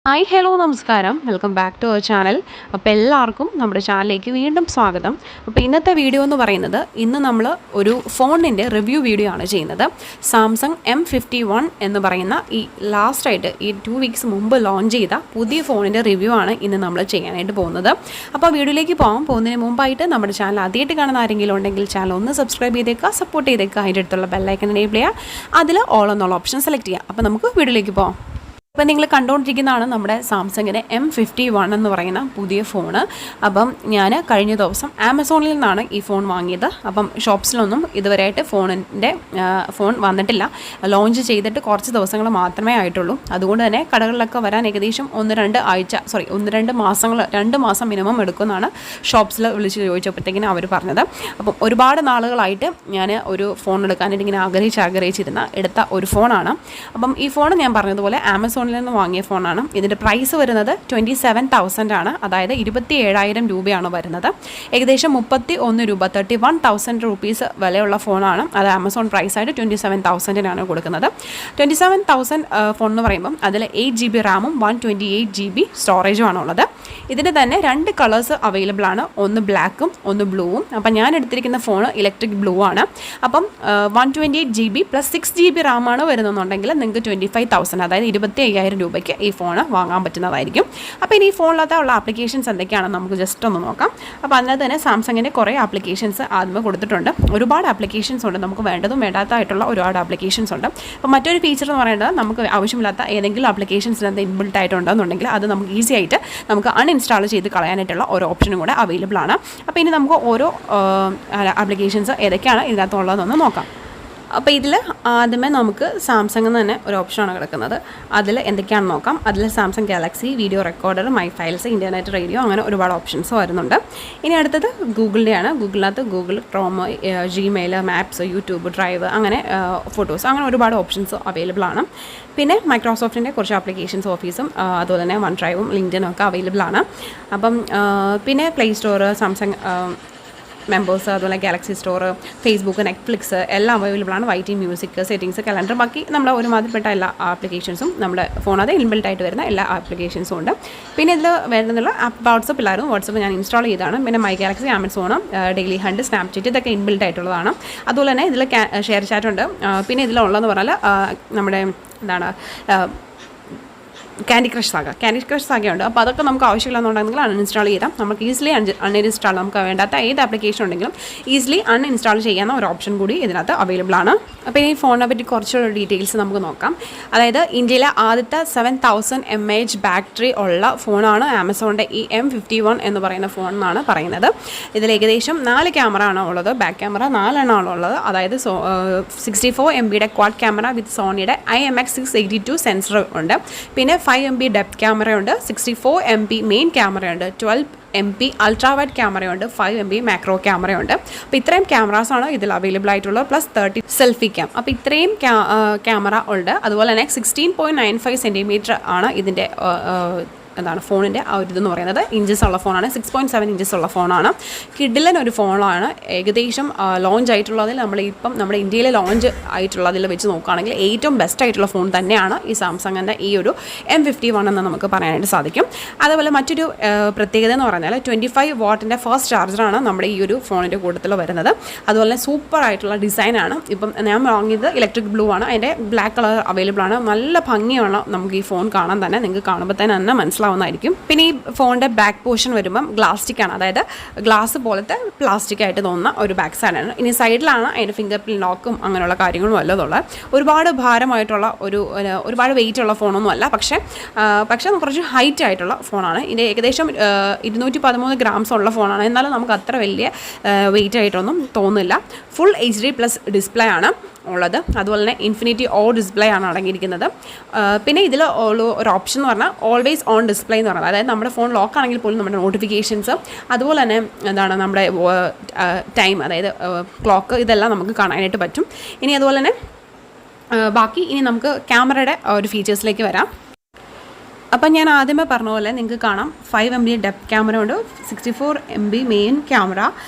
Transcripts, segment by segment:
Hi hello നമസ്കാരം, welcome back to our channel. അപ്പോൾ എല്ലാവർക്കും നമ്മുടെ ചാനലിലേക്ക് വീണ്ടും സ്വാഗതം. അപ്പോൾ ഇന്നത്തെ വീഡിയോ എന്ന് പറയുന്നത്, ഇന്ന് നമ്മൾ ഒരു ഫോണിൻ്റെ റിവ്യൂ വീഡിയോ ആണ് ചെയ്യുന്നത്. സാംസങ് M51 എന്ന് പറയുന്ന ഈ ലാസ്റ്റായിട്ട് ഈ 2 വീക്സ് മുമ്പ് ലോഞ്ച് ചെയ്ത പുതിയ ഫോണിൻ്റെ റിവ്യൂ ആണ് ഇന്ന് നമ്മൾ ചെയ്യാനായിട്ട് പോകുന്നത്. അപ്പോൾ വീഡിയോയിലേക്ക് പോകുന്നതിന് മുമ്പായിട്ട് നമ്മുടെ ചാനൽ ആദ്യമായിട്ട് കാണുന്ന ആരെങ്കിലും ഉണ്ടെങ്കിൽ ചാനൽ ഒന്ന് സബ്സ്ക്രൈബ് ചെയ്തേക്കുക, സപ്പോർട്ട് ചെയ്തേക്കുക. അതിൻ്റെ അടുത്തുള്ള ബെല്ലൈക്കൺ എനേബിൾ ചെയ്യുക, അതിൽ ഓൾ എന്നുള്ള ഓപ്ഷൻ സെലക്ട് ചെയ്യുക. അപ്പോൾ നമുക്ക് വീഡിയോയിലേക്ക് പോകാം. അപ്പോൾ നിങ്ങൾ കണ്ടുകൊണ്ടിരിക്കുന്നതാണ് നമ്മുടെ സാംസങ്ങിൻ്റെ M51 എന്ന് പറയുന്ന പുതിയ ഫോണ്. അപ്പം ഞാൻ കഴിഞ്ഞ ദിവസം ആമസോണിൽ നിന്നാണ് ഈ ഫോൺ വാങ്ങിയത്. അപ്പം ഷോപ്സിലൊന്നും ഇതുവരെയായിട്ട് ഫോൺ വന്നിട്ടില്ല. ലോഞ്ച് ചെയ്തിട്ട് കുറച്ച് ദിവസങ്ങൾ മാത്രമേ ആയിട്ടുള്ളൂ. അതുകൊണ്ട് തന്നെ കടകളിലൊക്കെ വരാൻ ഏകദേശം 1-2 മാസങ്ങൾ 2 മാസം മിനിമം എടുക്കുമെന്നാണ് ഷോപ്സിൽ വിളിച്ച് ചോദിച്ചപ്പോഴത്തേക്കിനും അവർ പറഞ്ഞത്. അപ്പം ഒരുപാട് നാളുകളായിട്ട് ഞാൻ ഒരു ഫോൺ എടുക്കാനായിട്ട് ഇങ്ങനെ എടുത്ത ഒരു ഫോണാണ്. അപ്പം ഈ ഫോൺ ഞാൻ പറഞ്ഞതുപോലെ ആമസോൺ നിന്ന് വാങ്ങിയ ഫോണാണ്. ഇതിൻ്റെ പ്രൈസ് വരുന്നത് 27,000 ആണ്. അതായത് 27,000 രൂപയാണ് വരുന്നത്. ഏകദേശം 31 രൂപ 31,000 റുപ്പീസ് വിലയുള്ള ഫോണാണ്. അത് ആമസോൺ പ്രൈസായിട്ട് 27,000 കൊടുക്കുന്നത്. 27,000 ഫോൺ എന്ന് പറയുമ്പം അതിൽ 8 GB റാമും 128 GB സ്റ്റോറേജുമാണ് ഉള്ളത്. ഇതിന് തന്നെ 2 കളേഴ്സ് അവൈലബിൾ ആണ്. ഒന്ന് ബ്ലാക്കും ഒന്ന് ബ്ലൂവും. അപ്പം ഞാൻ എടുത്തിരിക്കുന്ന ഫോൺ ഇലക്ട്രിക് ബ്ലൂ ആണ്. അപ്പം 128 GB പ്ലസ് 6 GB റാമാണ് വരുന്നതെന്നുണ്ടെങ്കിൽ നിങ്ങൾക്ക് 25,000 അതായത് 25,000 രൂപയ്ക്ക് ഈ ഫോൺ വാങ്ങാൻ പറ്റുന്നതായിരിക്കും. അപ്പോൾ ഇനി ഈ ഫോണിലുള്ള ആപ്ലിക്കേഷൻസ് എന്തൊക്കെയാണെന്ന് നമുക്ക് ജസ്റ്റ് ഒന്ന് നോക്കാം. അപ്പോൾ അതിനകത്ത് തന്നെ സാംസങ്ങിൻ്റെ കുറേ ആപ്ലിക്കേഷൻസ് ആദ്യമേ കൊടുത്തിട്ടുണ്ട്. ഒരുപാട് ആപ്ലിക്കേഷൻസ് ഉണ്ട്. നമുക്ക് വേണ്ടതും വേണ്ടാത്തതായിട്ടുള്ള ഒരുപാട് ആപ്ലിക്കേഷൻസ് ഉണ്ട്. അപ്പോൾ മറ്റൊരു ഫീച്ചർ എന്ന് പറയുന്നത്, നമുക്ക് ആവശ്യമില്ലാത്ത ഏതെങ്കിലും ആപ്ലിക്കേഷൻസ് ഇൻബിൽട്ട് ആയിട്ടുണ്ടെന്നുണ്ടെങ്കിൽ അത് നമുക്ക് ഈസി ആയിട്ട് നമുക്ക് അൺഇൻസ്റ്റാൾ ചെയ്ത് കളയാനായിട്ടുള്ള ഒരു ഓപ്ഷനും കൂടെ അവൈലബിൾ ആണ്. അപ്പോൾ ഇനി നമുക്ക് ഓരോ ആപ്ലിക്കേഷൻസ് ഏതൊക്കെയാണ് ഇതിനകത്തുള്ളതെന്ന് നോക്കാം. അപ്പോൾ ഇതിൽ ആദ്യമേ നമുക്ക് സാംസങ് തന്നെ ഒരു ഓപ്ഷനാണ് കിടക്കുന്നത്. അതിൽ എന്തൊക്കെയാണെന്ന് നോക്കാം. അതിൽ Samsung Galaxy, video recorder, my files, internet radio, അങ്ങനെ ഒരുപാട് ഓപ്ഷൻസ് വരുന്നുണ്ട്. ഇനി അടുത്തത് ഗൂഗിളിൻ്റെയാണ്. ഗൂഗിളിനകത്ത് Google Chrome, Gmail, maps, YouTube, drive, അങ്ങനെ ഫോട്ടോസ്, അങ്ങനെ ഒരുപാട് ഓപ്ഷൻസ് അവൈലബിൾ ആണ്. പിന്നെ മൈക്രോസോഫ്റ്റിൻ്റെ കുറച്ച് ആപ്ലിക്കേഷൻസ്, ഓഫീസും അതുപോലെ തന്നെ വൺ ഡ്രൈവും ലിങ്ക്ഡിനും ഒക്കെ അവൈലബിൾ ആണ്. അപ്പം പിന്നെ പ്ലേ സ്റ്റോർ, സാംസങ് മെമ്പേഴ്സ്, അതുപോലെ ഗാലക്സി സ്റ്റോർ, ഫേസ്ബുക്ക്, നെറ്റ്ഫ്ലിക്സ് എല്ലാം അവൈലബിൾ ആണ്. വൈറ്റി, മ്യൂസിക്, സെറ്റിങ്സ്, കലണ്ടർ, ബാക്കി നമ്മുടെ ഒരുമാതിരിപ്പെട്ട എല്ലാ ആപ്ലിക്കേഷൻസും നമ്മുടെ ഫോണത് ഇൻബിൽട്ട് ആയിട്ട് വരുന്ന എല്ലാ ആപ്ലിക്കേഷൻസും ഉണ്ട്. പിന്നെ ഇതിൽ വരുന്നുള്ള വാട്സപ്പ് ഇല്ലായിരുന്നു. വാട്സപ്പ് ഞാൻ ഇൻസ്റ്റാൾ ചെയ്തതാണ്. പിന്നെ my Galaxy, Amazon, daily hunt, Snapchat, ഇതൊക്കെ ഇൻബിൽട്ട് ആയിട്ടുള്ളതാണ്. അതുപോലെ തന്നെ ഇതിൽ ഷെയർ ചാറ്റ് ഉണ്ട്. പിന്നെ ഇതിലുള്ളതെന്ന് പറഞ്ഞാൽ നമ്മുടെ ക്യാൻഡി ക്രഷ് സാഗയുണ്ട്. അപ്പോൾ അതൊക്കെ നമുക്ക് ആവശ്യമില്ലാന്നുണ്ടെങ്കിൽ അൺഇൻസ്റ്റാൾ ചെയ്താൽ നമുക്ക് ഈസിലി അൺഇൻസ്റ്റാൾ, നമുക്ക് വേണ്ടാത്ത ഏത് ആപ്ലിക്കേഷൻ ഉണ്ടെങ്കിലും ഈസിലി അൺഇൻസ്റ്റാൾ ചെയ്യാവുന്ന ഒരു ഓപ്ഷൻ കൂടി ഇതിനകത്ത് അവൈലബിൾ ആണ്. അപ്പോൾ ഈ ഫോണിനെ പറ്റി കുറച്ചുള്ള ഡീറ്റെയിൽസ് നമുക്ക് നോക്കാം. അതായത് ഇന്ത്യയിലെ ആദ്യത്തെ 7000 mAh ബാറ്ററി ഉള്ള ഫോണാണ് ആമസോണിൻ്റെ ഈ M51 എന്ന് പറയുന്ന ഫോൺ എന്നാണ് പറയുന്നത്. ഇതിൽ ഏകദേശം 4 ക്യാമറ ആണ് ഉള്ളത്. ബാക്ക് ക്യാമറ 4 എണ്ണമാണ് ഉള്ളത്. അതായത് 64 MB ക്വാഡ് ക്യാമറ വിത്ത് സോണിയുടെ IMX682 സെൻസർ ഉണ്ട്. പിന്നെ 5 MB ഡെപ്ത് ക്യാമറയുണ്ട്, 64 MB മെയിൻ ക്യാമറയുണ്ട്, 12 MP അൾട്രാ വൈഡ് ക്യാമറയുണ്ട്, 5 MB മാക്രോ ക്യാമറയുണ്ട്. അപ്പോൾ ഇത്രയും ക്യാമറാസാണ് ഇതിൽ അവൈലബിൾ ആയിട്ടുള്ളത്. Plus 30 selfie cam. അപ്പോൾ ഇത്രയും ക്യാമറ ഉണ്ട്. അതുപോലെ തന്നെ 16.95 സെൻറ്റിമീറ്റർ ആണ് ഇതിൻ്റെ ഫോണിൻ്റെ ആ ഒരു ഇതെന്ന് പറയുന്നത്. ഇഞ്ചസ് ഉള്ള ഫോണാണ്. 6.7 ഇഞ്ചസ് ഉള്ള ഫോണാണ്. കിഡിലൻ ഒരു ഫോണാണ്. ഏകദേശം ലോഞ്ച് ആയിട്ടുള്ളതിൽ നമ്മുടെ ഇന്ത്യയിൽ ലോഞ്ച് ആയിട്ടുള്ളതിൽ വെച്ച് നോക്കുകയാണെങ്കിൽ ഏറ്റവും ബെസ്റ്റ് ആയിട്ടുള്ള ഫോൺ തന്നെയാണ് ഈ സാംസങ്ങിൻ്റെ ഈ ഒരു M51 എന്ന് നമുക്ക് പറയാനായിട്ട് സാധിക്കും. അതുപോലെ മറ്റൊരു പ്രത്യേകത എന്ന് പറഞ്ഞാൽ 25 വാട്ടിൻ്റെ ഫാസ്റ്റ് ചാർജറാണ് നമ്മുടെ ഈ ഒരു ഫോണിൻ്റെ കൂട്ടത്തിൽ വരുന്നത്. അതുപോലെ തന്നെ സൂപ്പർ ആയിട്ടുള്ള ഡിസൈനാണ്. ഇപ്പം ഞാൻ വാങ്ങിയത് ഇലക്ട്രിക് ബ്ലൂ ആണ്. അതിൻ്റെ ബ്ലാക്ക് കളർ അവൈലബിൾ ആണ്. നല്ല ഭംഗിയാണ് നമുക്ക് ഈ ഫോൺ കാണാൻ തന്നെ. നിങ്ങൾക്ക് കാണുമ്പോൾ തന്നെ മനസ്സിലാവുന്നതായിരിക്കും. പിന്നെ ഈ ഫോണിൻ്റെ ബാക്ക് പോർഷൻ വരുമ്പം ഗ്ലാസ്റ്റിക് ആണ്. അതായത് ഗ്ലാസ് പോലത്തെ പ്ലാസ്റ്റിക് ആയിട്ട് തോന്നുന്ന ഒരു ബാക്ക് സൈഡാണ്. ഇനി സൈഡിലാണ് അതിൻ്റെ ഫിംഗർ പ്രിൻറ്റ് ലോക്കും അങ്ങനെയുള്ള കാര്യങ്ങളും വല്ലതുള്ളത്. ഒരുപാട് ഭാരമായിട്ടുള്ള ഒരുപാട് വെയിറ്റ് ഉള്ള ഫോണൊന്നും അല്ല. പക്ഷേ കുറച്ച് ഹൈറ്റ് ആയിട്ടുള്ള ഫോണാണ്. ഇതിൻ്റെ ഏകദേശം 213 ഗ്രാംസ് ഉള്ള ഫോണാണ്. എന്നാലും നമുക്ക് അത്ര വലിയ വെയിറ്റ് ആയിട്ടൊന്നും തോന്നില്ല. ഫുൾ HD+ ഡിസ്പ്ലേ ആണ് ഉള്ളത്. അതുപോലെ തന്നെ ഇൻഫിനിറ്റി ഡിസ്പ്ലേ ആണ് അടങ്ങിയിരിക്കുന്നത്. പിന്നെ ഇതിൽ ഒരു ഓപ്ഷൻ എന്ന് പറഞ്ഞാൽ ഓൾവേസ് ഓൺ ഡിസ്പ്ലേ എന്ന് പറയുന്നത്. അതായത് നമ്മുടെ ഫോൺ ലോക്ക് ആണെങ്കിൽ പോലും നമ്മുടെ നോട്ടിഫിക്കേഷൻസ്, അതുപോലെ തന്നെ നമ്മുടെ ടൈം, അതായത് ക്ലോക്ക്, ഇതെല്ലാം നമുക്ക് കാണാനായിട്ട് പറ്റും. ഇനി അതുപോലെ തന്നെ ഇനി നമുക്ക് ക്യാമറയുടെ ഒരു ഫീച്ചേഴ്സിലേക്ക് വരാം. അപ്പം ഞാൻ ആദ്യമേ പറഞ്ഞ പോലെ നിങ്ങൾക്ക് കാണാം 5 MB ഡെപ്ത് ക്യാമറ ഉണ്ട്, 64 MB മെയിൻ ക്യാമറ,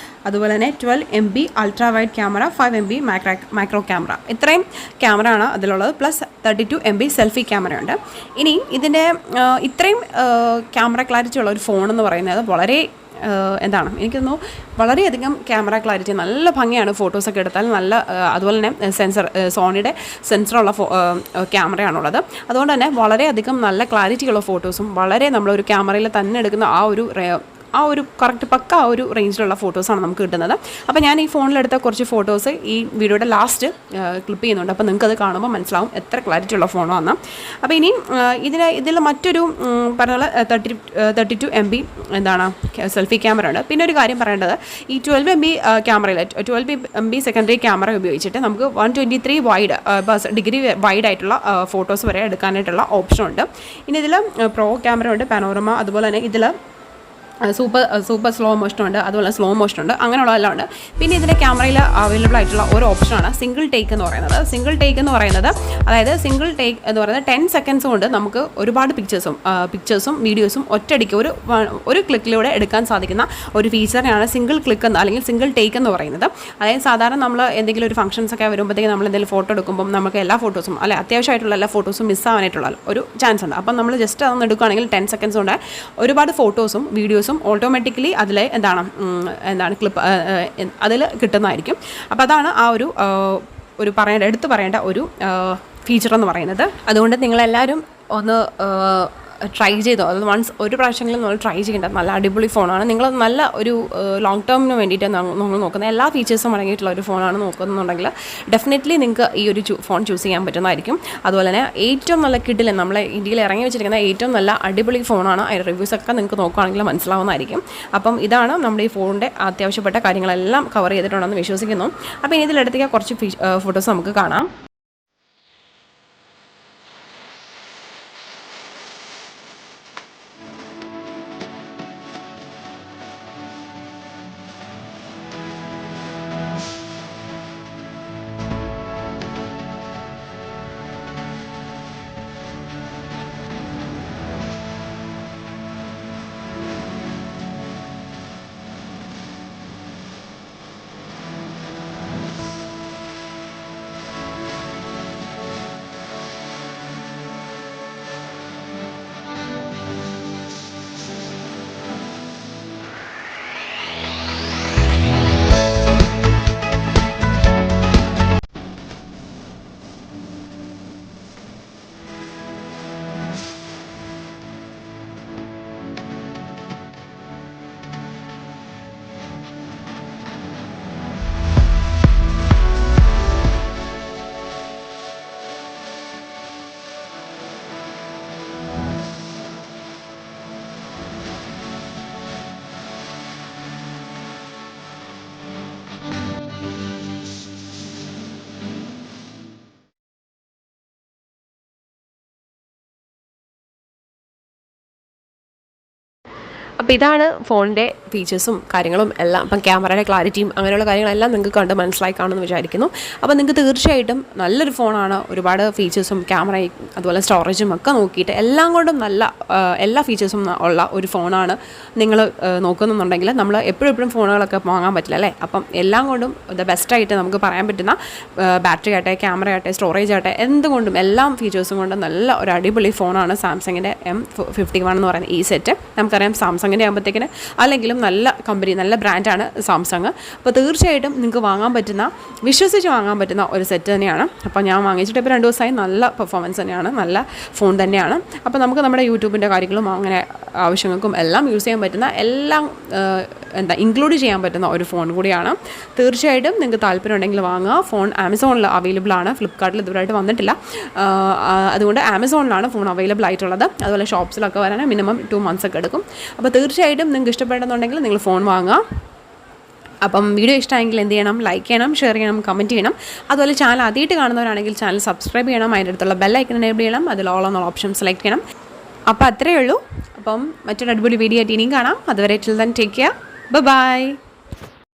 അതുപോലെ തന്നെ 12 MB ultra wide camera, 5 MB micro camera, ഇത്രയും ക്യാമറ ആണ് അതിലുള്ളത്. പ്ലസ് 32 MB സെൽഫി ക്യാമറ ഉണ്ട്. ഇനി ഇതിൻ്റെ ഇത്രയും ക്യാമറ ക്ലാരിറ്റി ഉള്ള ഒരു ഫോൺ എന്ന് പറയുന്നത് വളരെ എന്താണ്, എനിക്ക് തോന്നുന്നു വളരെയധികം ക്യാമറ ക്ലാരിറ്റി, നല്ല ഭംഗിയാണ് ഫോട്ടോസൊക്കെ എടുത്താൽ. നല്ല അതുപോലെ തന്നെ സോണിയുടെ സെൻസറുള്ള ക്യാമറയാണുള്ളത്. അതുകൊണ്ട് തന്നെ വളരെയധികം നല്ല ക്ലാരിറ്റിയുള്ള ഫോട്ടോസും വളരെ നമ്മളൊരു ക്യാമറയിൽ തന്നെ എടുക്കുന്ന ആ ഒരു കറക്റ്റ് പക്ക ആ ഒരു റേഞ്ചിലുള്ള ഫോട്ടോസാണ് നമുക്ക് കിട്ടുന്നത്. അപ്പോൾ ഞാൻ ഈ ഫോണിലെടുത്ത കുറച്ച് ഫോട്ടോസ് ഈ വീഡിയോയുടെ ലാസ്റ്റ് ക്ലിപ്പ് ചെയ്യുന്നുണ്ട്. അപ്പോൾ നിങ്ങൾക്കത് കാണുമ്പോൾ മനസ്സിലാവും എത്ര ക്ലാരിറ്റി ഉള്ള ഫോണാണ്. അപ്പോൾ ഇനി ഇതിൽ മറ്റൊരു പറഞ്ഞ 32 MB എന്താണ് സെൽഫി ക്യാമറ ഉണ്ട്. പിന്നെ ഒരു കാര്യം പറയേണ്ടത്, ഈ 12 MB ക്യാമറയിൽ 12 MB സെക്കൻഡറി ക്യാമറ ഉപയോഗിച്ചിട്ട് നമുക്ക് 123 ഡിഗ്രി വൈഡ് ആയിട്ടുള്ള ഫോട്ടോസ് വരെ എടുക്കാനായിട്ടുള്ള ഓപ്ഷൻ ഉണ്ട്. ഇനി ഇതിൽ പ്രോ ക്യാമറ ഉണ്ട്, പാനോറമ, അതുപോലെ തന്നെ ഇതിൽ സൂപ്പർ സ്ലോ മോഷൻ ഉണ്ട്, അതുപോലെ സ്ലോ മോഷൻ ഉണ്ട്, അങ്ങനെയുള്ള എല്ലാം ഉണ്ട്. പിന്നെ ഇതിൻ്റെ ക്യാമറയിൽ അവൈലബിൾ ആയിട്ടുള്ള ഒരു ഓപ്ഷനാണ് സിംഗിൾ ടേക്ക് എന്ന് പറയുന്നത്. സിംഗിൾ ടേക്ക് എന്ന് പറയുന്നത്, അതായത് സിംഗിൾ ടേക്ക് എന്ന് പറയുന്നത് 10 സെക്കൻഡ്സ് കൊണ്ട് നമുക്ക് ഒരുപാട് പിക്ചേഴ്സും വീഡിയോസും ഒറ്റയടിക്ക് ഒരു ക്ലിക്കിലൂടെ എടുക്കാൻ സാധിക്കുന്ന ഒരു ഫീച്ചറിനാണ് സിംഗിൾ ക്ലിക്ക് എന്ന് അല്ലെങ്കിൽ സിംഗിൾ ടേക്ക് എന്ന് പറയുന്നത്. അതായത് സാധാരണ നമ്മൾ എന്തെങ്കിലും ഒരു ഫംഗ്ഷൻസ് ഒക്കെ വരുമ്പോഴത്തേക്ക് നമ്മൾ എന്തെങ്കിലും ഫോട്ടോ എടുക്കുമ്പോൾ നമുക്ക് എല്ലാ ഫോട്ടോസും അത്യാവശ്യമായിട്ടുള്ള എല്ലാ ഫോട്ടോസും മിസ്സാവാനായിട്ടുള്ള ഒരു ചാൻസ് ഉണ്ട്. അപ്പം നമ്മൾ ജസ്റ്റ് അതൊന്ന് എടുക്കുകയാണെങ്കിൽ 10 സെക്കൻഡ്സ് കൊണ്ട് ഒരുപാട് ഫോട്ടോസും വീഡിയോസും ഓട്ടോമാറ്റിക്കലി അതിൽ എന്താണ് ക്ലിപ്പ് അതിൽ കിട്ടുന്നതായിരിക്കും. അപ്പോൾ അതാണ് ആ ഒരു എടുത്തു പറയേണ്ട ഒരു ഫീച്ചർ എന്ന് പറയുന്നത്. അതുകൊണ്ട് നിങ്ങളെല്ലാവരും ഒന്ന് ട്രൈ ചെയ്തോ, അത് ഒരു പ്രാവശ്യമെങ്കിലും നമ്മൾ ട്രൈ ചെയ്യേണ്ട നല്ല അടിപൊളി ഫോണാണ്. നിങ്ങൾ നല്ല ഒരു ലോങ് ടേമിന് വേണ്ടിയിട്ട് നമ്മൾ നോക്കുന്ന എല്ലാ ഫീച്ചേഴ്സും അടങ്ങിയിട്ടുള്ള ഒരു ഫോണാണ് നോക്കുന്നുണ്ടെങ്കിൽ ഡെഫിനറ്റ്ലി നിങ്ങൾക്ക് ഈ ഒരു ഫോൺ ചൂസ് ചെയ്യാൻ പറ്റുന്നതായിരിക്കും. അതുപോലെ തന്നെ ഏറ്റവും നല്ല കിഡിൽ നമ്മളെ ഇന്ത്യയിൽ ഇറങ്ങി വെച്ചിരിക്കുന്ന ഏറ്റവും നല്ല അടിപൊളി ഫോണാണ്. അതിൻ്റെ റിവ്യൂസൊക്കെ നിങ്ങൾക്ക് നോക്കുകയാണെങ്കിൽ മനസ്സിലാവുന്നതായിരിക്കും. അപ്പം ഇതാണ് നമ്മുടെ ഈ ഫോണിൻ്റെ അത്യാവശ്യപ്പെട്ട കാര്യങ്ങളെല്ലാം കവർ ചെയ്തിട്ടുണ്ടെന്ന് വിശ്വസിക്കുന്നു. അപ്പോൾ ഇനി ഇതിലെടുത്തേക്ക് കുറച്ച് ഫോട്ടോസ് നമുക്ക് കാണാം. അപ്പോൾ ഇതാണ് ഫോണിൻ്റെ ഫീച്ചേഴ്സും കാര്യങ്ങളും എല്ലാം. അപ്പം ക്യാമറയുടെ ക്ലാരിറ്റിയും അങ്ങനെയുള്ള കാര്യങ്ങളെല്ലാം നിങ്ങൾക്ക് കണ്ട് മനസ്സിലായി കാണുമെന്ന് വിചാരിക്കുന്നു. അപ്പോൾ നിങ്ങൾക്ക് തീർച്ചയായിട്ടും നല്ലൊരു ഫോണാണ്. ഒരുപാട് ഫീച്ചേഴ്സും ക്യാമറയും അതുപോലെ സ്റ്റോറേജും ഒക്കെ നോക്കിയിട്ട് എല്ലാം കൊണ്ടും നല്ല എല്ലാ ഫീച്ചേഴ്സും ഉള്ള ഒരു ഫോണാണ് നിങ്ങൾ നോക്കുന്നുണ്ടെങ്കിൽ. നമ്മൾ എപ്പോഴും ഫോണുകളൊക്കെ വാങ്ങാൻ പറ്റില്ല അല്ലേ. അപ്പം എല്ലാം കൊണ്ടും ബെസ്റ്റായിട്ട് നമുക്ക് പറയാൻ പറ്റുന്ന ബാറ്ററി ആട്ടെ, ക്യാമറ ആട്ടെ, സ്റ്റോറേജ് ആട്ടെ, എന്തുകൊണ്ടും എല്ലാം ഫീച്ചേഴ്സും കൊണ്ട് നല്ല ഒരു അടിപൊളി ഫോണാണ് സാംസങ്ങിൻ്റെ M51 എന്ന് പറയുന്ന ഈ സെറ്റ്. നമുക്കറിയാം സാംസങ്ങിൻ്റെ ആകുമ്പോഴത്തേക്കിന് അല്ലെങ്കിലും നല്ല കമ്പനി, നല്ല ബ്രാൻഡാണ് സാംസങ്. അപ്പോൾ തീർച്ചയായിട്ടും നിങ്ങൾക്ക് വിശ്വസിച്ച് വാങ്ങാൻ പറ്റുന്ന ഒരു സെറ്റ് തന്നെയാണ്. അപ്പോൾ ഞാൻ വാങ്ങിച്ചിട്ട് ഇപ്പോൾ 2 ദിവസമായി. നല്ല പെർഫോമൻസ് തന്നെയാണ്, നല്ല ഫോൺ തന്നെയാണ്. അപ്പോൾ നമുക്ക് നമ്മുടെ യൂട്യൂബിൻ്റെ കാര്യങ്ങളും അങ്ങനെ ആവശ്യങ്ങൾക്കും എല്ലാം യൂസ് ചെയ്യാൻ പറ്റുന്ന എല്ലാം ഇൻക്ലൂഡ് ചെയ്യാൻ പറ്റുന്ന ഒരു ഫോൺ കൂടിയാണ്. തീർച്ചയായിട്ടും നിങ്ങൾക്ക് താല്പര്യം ഉണ്ടെങ്കിൽ വാങ്ങുക. ഫോൺ ആമസോണിൽ അവൈലബിൾ ആണ്, ഫ്ലിപ്കാർട്ടിൽ ഇതുവരെയായിട്ട് വന്നിട്ടില്ല. അതുകൊണ്ട് ആമസോണിലാണ് ഫോൺ അവൈലബിൾ ആയിട്ടുള്ളത്. അതുപോലെ ഷോപ്സിലൊക്കെ വരാൻ മിനിമം 2 months ഒക്കെ എടുക്കും. അപ്പോൾ തീർച്ചയായിട്ടും നിങ്ങൾക്ക് ഇഷ്ടപ്പെടുന്നുണ്ടെങ്കിൽ നിങ്ങൾ ഫോൺ വാങ്ങുക. അപ്പം വീഡിയോ ഇഷ്ടമായെങ്കിൽ എന്ത് ചെയ്യണം? ലൈക്ക് ചെയ്യണം, ഷെയർ ചെയ്യണം, കമൻറ്റ് ചെയ്യണം. അതുപോലെ ചാനൽ ആദ്യമായിട്ട് കാണുന്നവരാണെങ്കിൽ ചാനൽ സബ്സ്ക്രൈബ് ചെയ്യണം. അതിൻ്റെ അടുത്തുള്ള ബെല്ലൈക്കൺ എനേബിൾ ചെയ്യണം. അതിൽ ഓൾ എന്നുള്ള ഓപ്ഷൻ സെലക്ട് ചെയ്യണം. അപ്പോൾ അത്രയേ ഉള്ളൂ. അപ്പം മറ്റൊരു അടിപൊളി വീഡിയോ ആയിട്ട് ഇനിയും കാണാം. അതുവരെ till then take care. By.